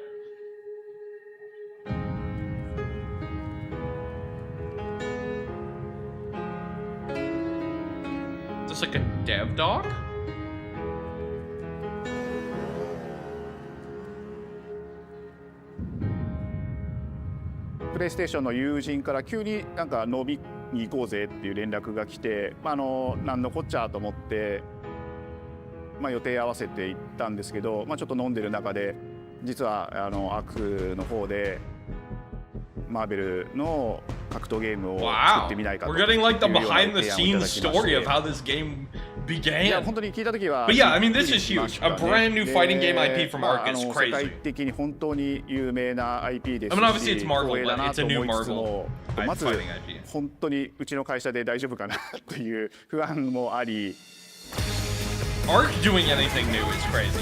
Is this like a dev doc? PlayStation の友人から急になんか飲みに行こうぜっていう連絡が来て、なんのこっちゃと思って、予定合わせて行ったんですけど、ちょっと飲んでる中で実はアークの方でマーベルの格闘ゲームを作ってみないかと。We're getting like the behind the scenes story of how this game began. いや本当に聞いた時は。But yeah, I mean this is huge. A brand new fighting game IP from Arc is 世 crazy. 界的に本当に有名な IP ですし、 I mean obviously it's Marvel, 光栄だ but な it's と a new 思いつつも、 Marvel まず fighting IP. 本当にうちの会社で大丈夫かなという不安もあり。Arc doing anything new is crazy.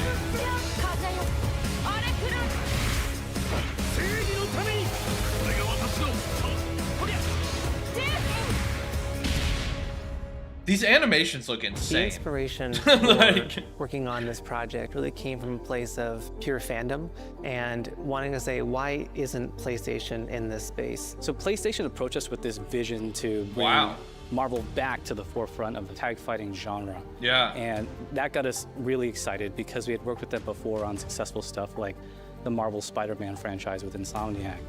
These animations look The insane. inspiration for working on this project really came from a place of pure fandom and wanting to say, why isn't PlayStation in this space? So PlayStation approached us with this vision to bring Marvel back to the forefront of the tag fighting genre. Yeah. And that got us really excited because we had worked with them before on successful stuff like the Marvel Spider-Man franchise with Insomniac.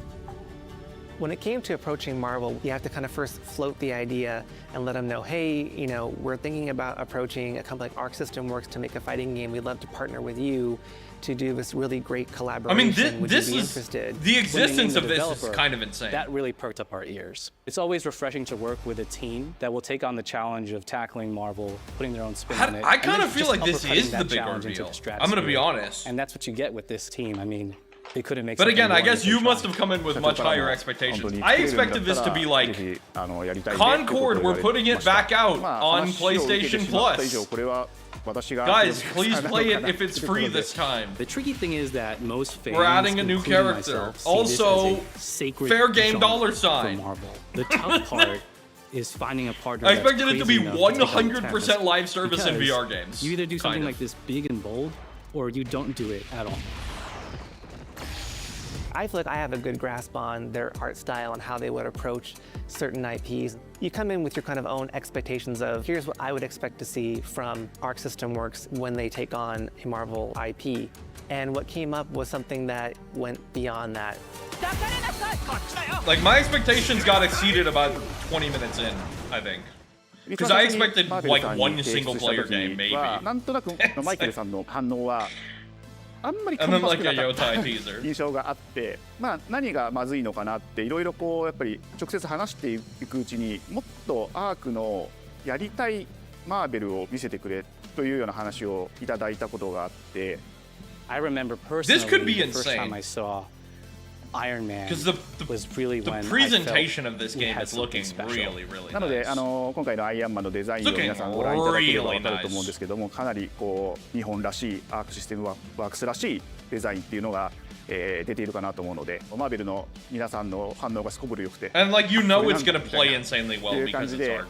When it came to approaching Marvel, you have to kind of first float the idea and let them know, hey, you know, we're thinking about approaching a company like Arc System Works to make a fighting game. We'd love to partner with you to do this really great collaboration. I mean, Would this you be is interested? the existence When of they named this the is kind of insane. That really perked up our ears. It's always refreshing to work with a team that will take on the challenge of tackling Marvel, putting their own spin on it. I and kind then of feel just like this uppercutting is the that bigger challenge into deal. the I'm gonna be stratosphere. honest. And that's what you get with this team. I mean, they couldn't make. But again, something I more guess than you they must tried. have come in with much higher expectations. I expected this to be like Concord, we're putting it back out on PlayStation Plus. Guys, please play it if it's free this time. The tricky thing is that most fans, We're adding a new including character. myself, see Also, this as a sacred fair game genre $sign. for Marvel. The tough part is finding a partner. I expected it to be that's crazy enough to take on the 100% task. live service in Because VR games. You either do something Kind of. like this big and bold, or you don't do it at all. I feel like I have a good grasp on their art style and how they would approach certain IPs. You come in with your kind of own expectations of, here's what I would expect to see from Arc System Works when they take on a Marvel IP. And what came up was something that went beyond that. Like, my expectations got exceeded about 20 minutes in, I think. Because I expected like one single player game, maybe. なんとなくマイケルさんの反応はあんまり And 芳 then し like く a なかった Yotai teaser. 印象があって、まあ何がまずいのかなっていろいろこうやっぱり直接話していくうちにもっとアークのやりたいマーベルを見せてくれというような話をいただいたことがあって。I remember personally This could be the first insane. time I saw Iron Man 'Cause was really the when presentation I of this felt we game had is looking something special. really, really なので nice. 今回のアイアンマンのデザインを皆さんご覧いただければ分かると思うんですけども、かなりこう日本らしいアークシステムワークスらしいデザインっていうのが、出ているかなと思うので、マーベルの皆さんの反応がすこぶる良くて。 And like you know it's gonna play insanely well because it's Arc,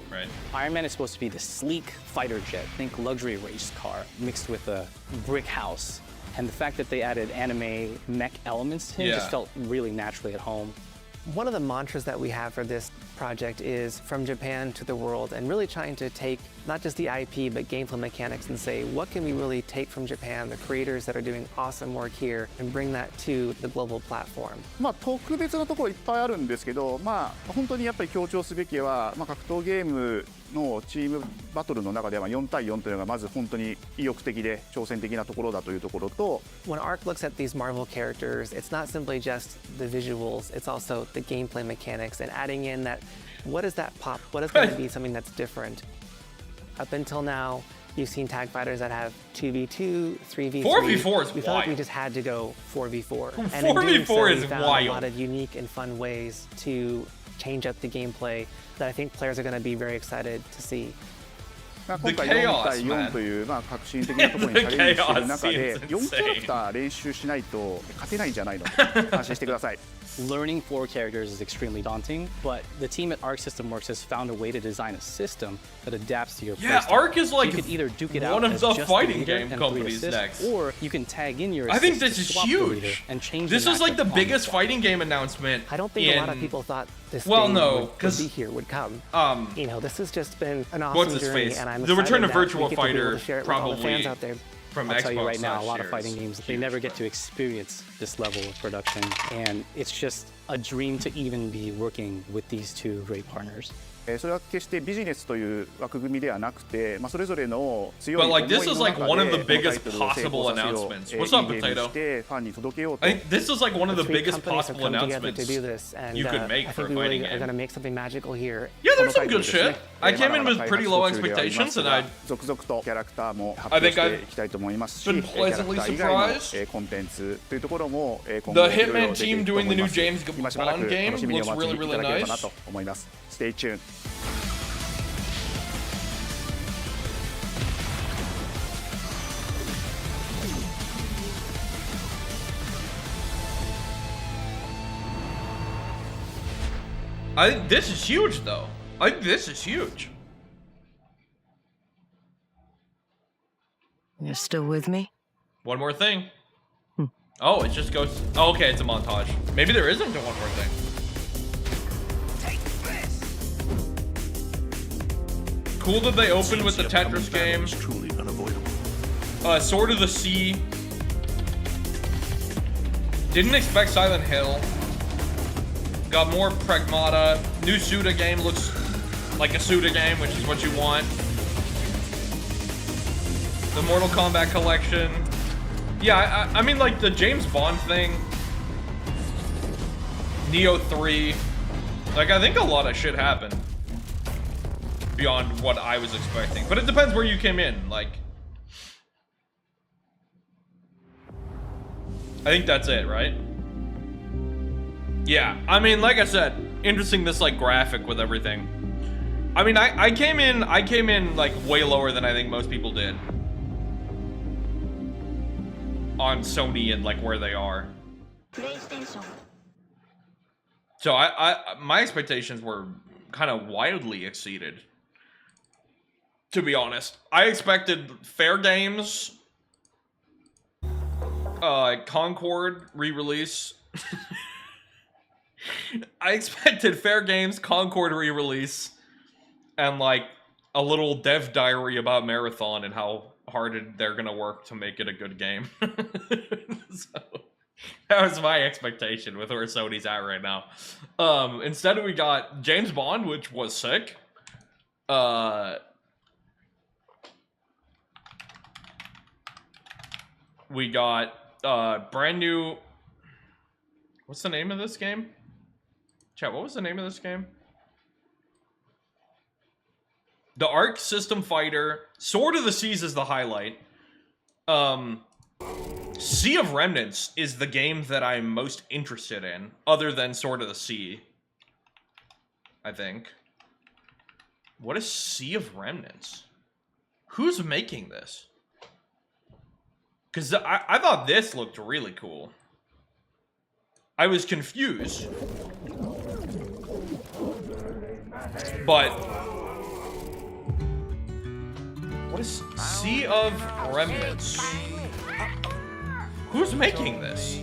right? Iron Man is supposed to be the sleek fighter jet, think luxury race car, mixed with a brick house. And the fact that they added anime mech elements to him just felt really naturally at home. One of the mantras that we have for this project is from Japan to the world, and really trying to take not just the IP but gameplay mechanics and say, what can we really take from Japan, the creators that are doing awesome work here, and bring that to the global platform. まあ特別なところいっぱいあるんですけど、まあ本当にやっぱり強調すべきは、まあ格闘ゲームのチームバトルの中では4対4というのがまず本当に意欲的で挑戦的なところだというところと。When Arc looks at these Marvel characters, it's not simply just the visuals, it's also the gameplay mechanics and adding in that, what is that pop? What is going to be something that's different? Up until now, you've seen tag fighters that have 2v2, 3v3. 4v4 is we felt like we wild. just had to go 4v4. 4v4 And in doing so, we is found a wild. lot of unique and fun ways to change up the gameplay that I think players are going to be very excited to see. 今回4対4というまあ革新的なところにチャレンジしている中で4キャラクター練習しないと勝てないんじゃないの安心してください。 Learning 4 characters is extremely daunting, but the team at Arc System Works has found a way to design a system that adapts to your Yeah, playstyle. Arc is like So you can either duke it one out of as the just fighting leader game and companies 3 next. assists, or you can tag in your I think assist this to is swap the leader huge. and change This the is like the matchup on biggest spot. fighting game announcement. I don't think a lot of people thought this well, thing no, would be here, would come. You know, this has just been an awesome what's his journey, face? and I'm The Return of excited that we Virtua get to be able Fighter to share it with all the fans probably out there. from I'll tell you Xbox right now, a lot of shares. fighting games, they never get to experience this level of production, and it's just a dream to even be working with these two great partners. それは決してビジネスという枠組みではなくて、それぞれの強い But 思い like の this is 中 like one of the で biggest このタイトルを possible 成功させよう announcements. いい What's up, ゲームに Potato? してファンに届けようと。 I think this is like one of the Three biggest companies have possible come together to do announcements this, and you could make I for a think we fighting really are going to game. make something magical here. Yeah, there's some good shit. I came in with pretty low expectations, and I 続々とキャラクターも発表していきたいと思いますし、キ been ャラクタ pleasantly ー以外の surprised. コンテンツというところも今 The 後いろいろ Hitman 出てい team くと思 doing い the ま new す。 James 今しばらく Bond 楽 game しみにお looks 待ち really, いた really だければ nice. なと思います。Stay tuned. I think this is huge, though. I think this is huge. You're still with me? One more thing. Oh, it just goes. Oh, okay, it's a montage. Maybe there isn't one more thing. Cool that they opened with the Tetris game. Truly unavoidable. Sword of the Sea. Didn't expect Silent Hill. Got more Pragmata. New Suda game looks like a Suda game, which is what you want. The Mortal Kombat collection. Yeah, I mean, like, the James Bond thing. Neo 3. Like, I think a lot of shit happened. Beyond what I was expecting. But it depends where you came in, like... I think that's it, right? Yeah, I mean, like I said, interesting this, like, graphic with everything. I mean, I came in, like, way lower than I think most people did. On Sony and, like, where they are. So, my expectations were kind of wildly exceeded. To be honest. I expected Fair Games... Concord re-release. I expected Fair Games, Concord re-release, and like a little dev diary about Marathon and how hard they're gonna work to make it a good game. So that was my expectation with where Sony's at right now. Instead we got James Bond, which was sick. We got brand new. What's the name of this game? Chat, what was the name of this game? The Arc System Fighter. Sword of the Seas is the highlight. Sea of Remnants is the game that I'm most interested in, other than Sword of the Sea. I think. What is Sea of Remnants? Who's making this? Because I thought this looked really cool. I was confused. But... what is Sea of Remnants? Who's making this?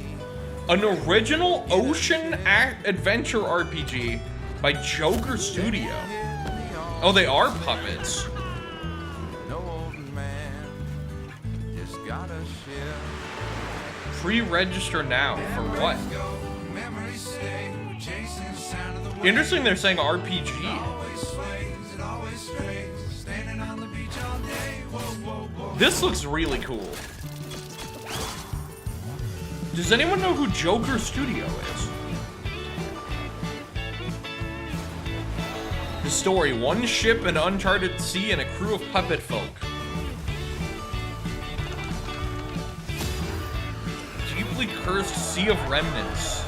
An original ocean adventure RPG by Joker Studio. Oh, they are puppets. Pre-register now for what? Interesting they're saying RPG. This looks really cool. Does anyone know who Joker Studio is? The story, one ship, an uncharted sea, and a crew of puppet folk. Deeply cursed Sea of Remnants.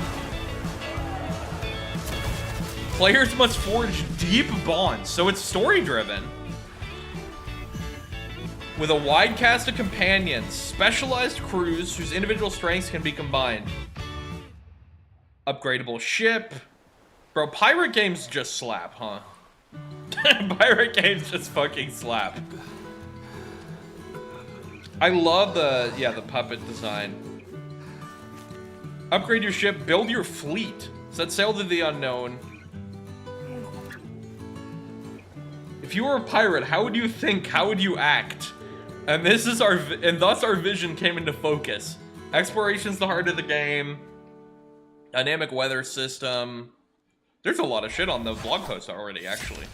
Players must forge deep bonds, so it's story-driven. With a wide cast of companions, specialized crews whose individual strengths can be combined. Upgradable ship. Bro, pirate games just slap, huh? Pirate games just fucking slap. I love the puppet design. Upgrade your ship, build your fleet. Set sail to the unknown. If you were a pirate, how would you think? How would you act? And this is thus our vision came into focus. Exploration's the heart of the game. Dynamic weather system. There's a lot of shit on the blog post already, actually.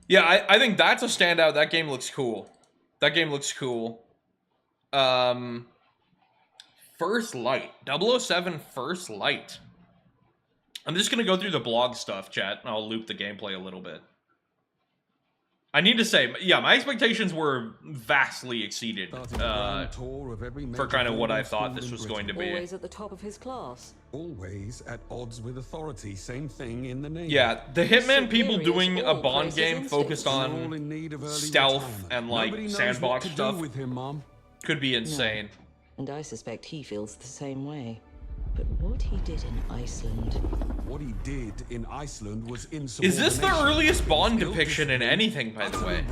Yeah, I think that's a standout. That game looks cool. That game looks cool. First Light. 007 First Light. I'm just going to go through the blog stuff, chat, and I'll loop the gameplay a little bit. I need to say, yeah, my expectations were vastly exceeded for kind of what I thought this was going to be. Always at the top of his class. Always at odds with authority. Same thing in the name. Yeah, the Hitman people doing a Bond game focused on stealth and like sandbox stuff could be insane. No. And I suspect he feels the same way. But what he did in Iceland... What he did in Iceland was insubordination. Is this the earliest Bond depiction in anything, by the way?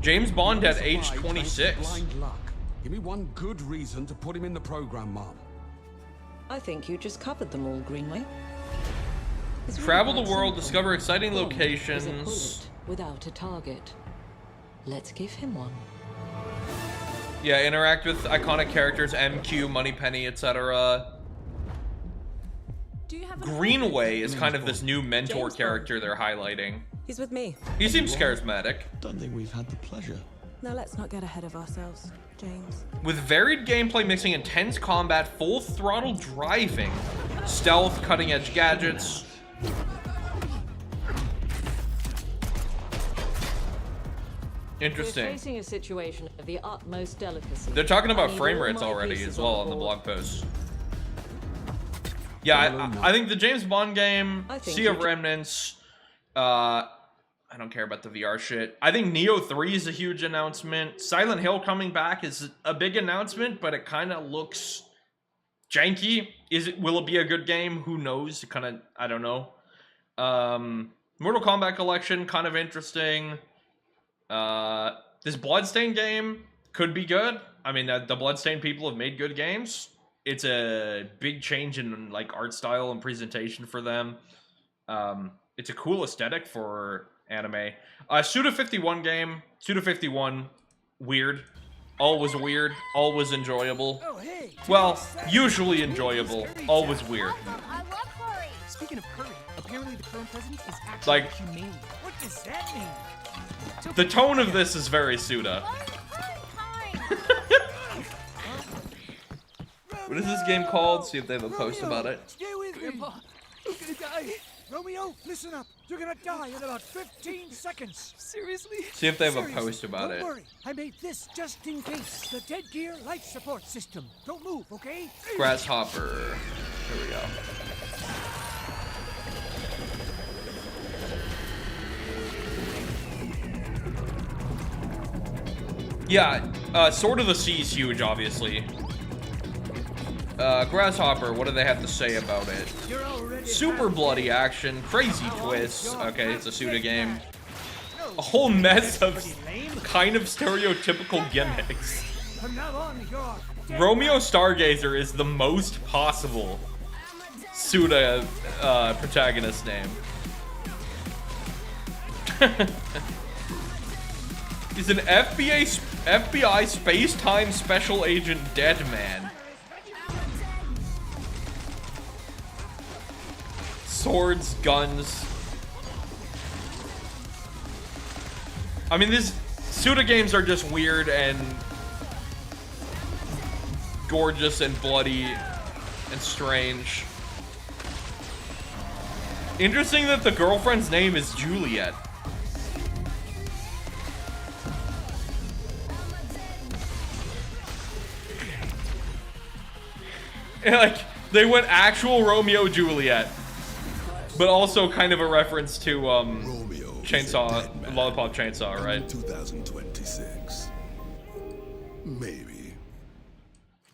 James Bond at age 26. Blind luck. Give me one good reason to put him in the program, Mom. I think you just covered them all, Greenway. Travel the world, discover exciting Bond locations. is a bullet without a target. Let's give him one. Yeah, interact with iconic characters, MQ, Moneypenny, etc. Greenway is kind of this new mentor character they're highlighting. He's with me. He seems charismatic. Don't think we've had the pleasure. Now let's not get ahead of ourselves, James. With varied gameplay mixing intense combat, full throttle driving, stealth, cutting edge gadgets. Interesting. We're facing a situation of the utmost delicacy. They're talking about I need frame all rates my already pieces as well on the blog post. Yeah, I think the James Bond game, Sea of Remnants, I don't care about the VR shit. I think Neo 3 is a huge announcement. Silent Hill coming back is a big announcement, but it kind of looks janky. Will it be a good game? Who knows? Kind of, I don't know. Mortal Kombat Collection, kind of interesting. This Bloodstained game could be good. I mean, the Bloodstained people have made good games. It's a big change in like art style and presentation for them. It's a cool aesthetic for anime. Suda 51 game. Suda 51, weird. Always weird. Always enjoyable. Well, usually enjoyable. Always weird. Speaking of curry, apparently the current president is actually Like, humane. What does that mean? the tone of this is very Suda. What is this game called? See if they have a post about it. Stay with me. Grandpa, I'm gonna die. Romeo, listen up. You're gonna die in about 15 seconds. Seriously? See if they have a Seriously, post about don't it. worry. I made this just in case. The Dead Gear life support system. Don't move, okay? Grasshopper. Here we go. Yeah, Sword of the Sea is huge, obviously. Grasshopper, what do they have to say about it? Super bloody action, crazy twists. Okay, it's a Suda game. A whole mess of kind of stereotypical gimmicks. From now on, you're Romeo Stargazer is the most possible Suda protagonist name. He's an FBI space-time special agent dead man. Swords, guns. I mean, these Suda games are just weird and gorgeous and bloody and strange. Interesting that the girlfriend's name is Juliet. And like, they went actual Romeo Juliet, but also kind of a reference to Chainsaw, Lollipop Chainsaw, right? 2026. Maybe.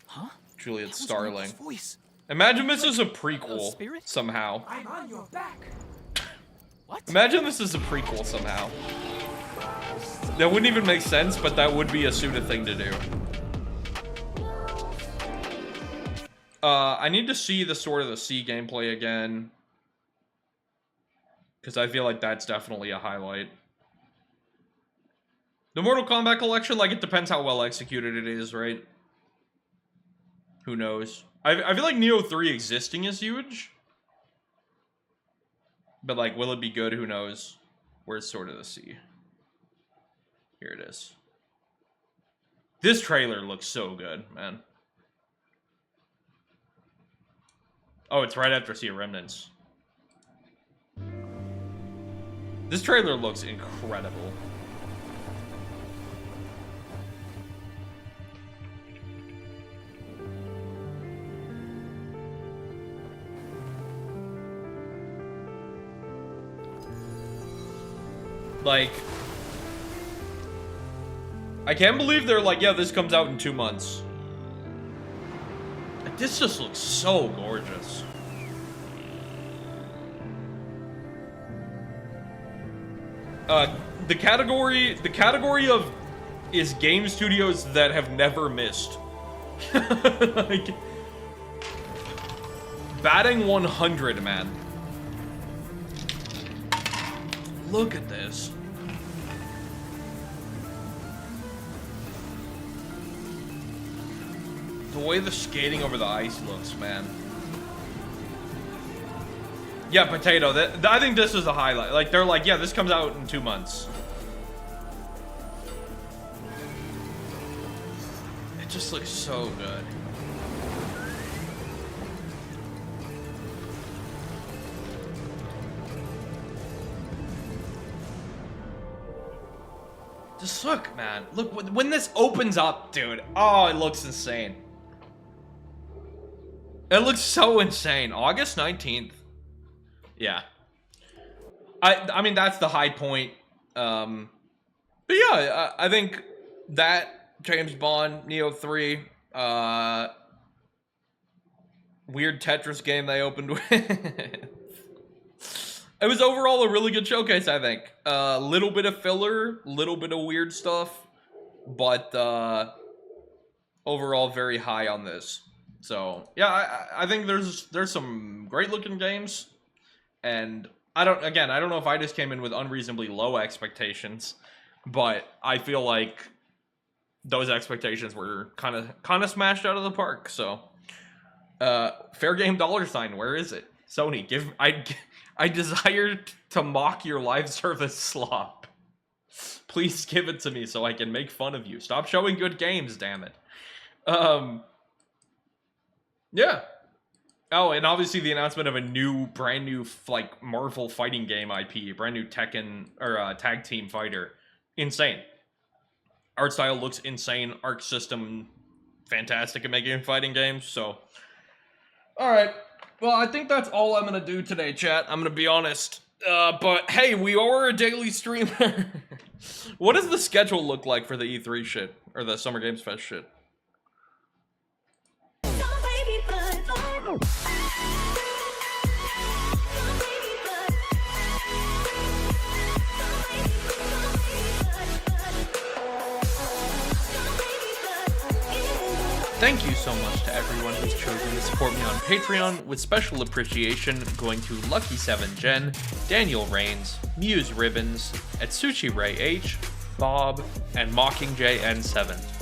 Huh? Juliet Starling. Voice. Imagine this is a prequel somehow. I'm on your back. Imagine this is a prequel somehow. That wouldn't even make sense, but that would be a Suda thing to do. I need to see the Sword of the Sea gameplay again, because I feel like that's definitely a highlight. The Mortal Kombat Collection, like, it depends how well executed it is, right? Who knows? I feel like Neo 3 existing is huge. But, like, will it be good? Who knows? Where's Sword of the Sea? Here it is. This trailer looks so good, man. Oh, it's right after Sea of Remnants. This trailer looks incredible. Like, I can't believe they're like, yeah, this comes out in 2 months. Like, this just looks so gorgeous. The category of is game studios that have never missed. Like, batting 100, man. Look at this. The way the skating over the ice looks, man. Yeah, Potato. I think this is a highlight. Like, they're like, yeah, this comes out in 2 months. It just looks so good. Just look, man. Look, when this opens up, dude. Oh, it looks insane. It looks so insane. August 19th. Yeah. I mean, that's the high point. But yeah, I think that James Bond, Neo 3, weird Tetris game they opened with. It was overall a really good showcase, I think. Little bit of filler, little bit of weird stuff, but overall very high on this. So yeah, I think there's some great looking games, and I don't know if I just came in with unreasonably low expectations, but I feel like those expectations were kind of smashed out of the park. So fair game $, where is it? Sony, I desire to mock your live service slop. Please give it to me so I can make fun of you. Stop showing good games, damn it. Yeah. Oh, and obviously the announcement of a brand new like Marvel fighting game IP, brand new Tekken or tag team fighter. Insane. Art style looks insane. Arc system fantastic at making fighting games. So, all right. Well, I think that's all I'm going to do today, chat. I'm going to be honest. But, hey, we are a daily streamer. What does the schedule look like for the E3 shit? Or the Summer Games Fest shit? Thank you so much to everyone who's chosen to support me on Patreon, with special appreciation going to Lucky7 Jen, Daniel Rains, Muse Ribbons, Atsushi Ray H, Bob, and Mockingjay N7.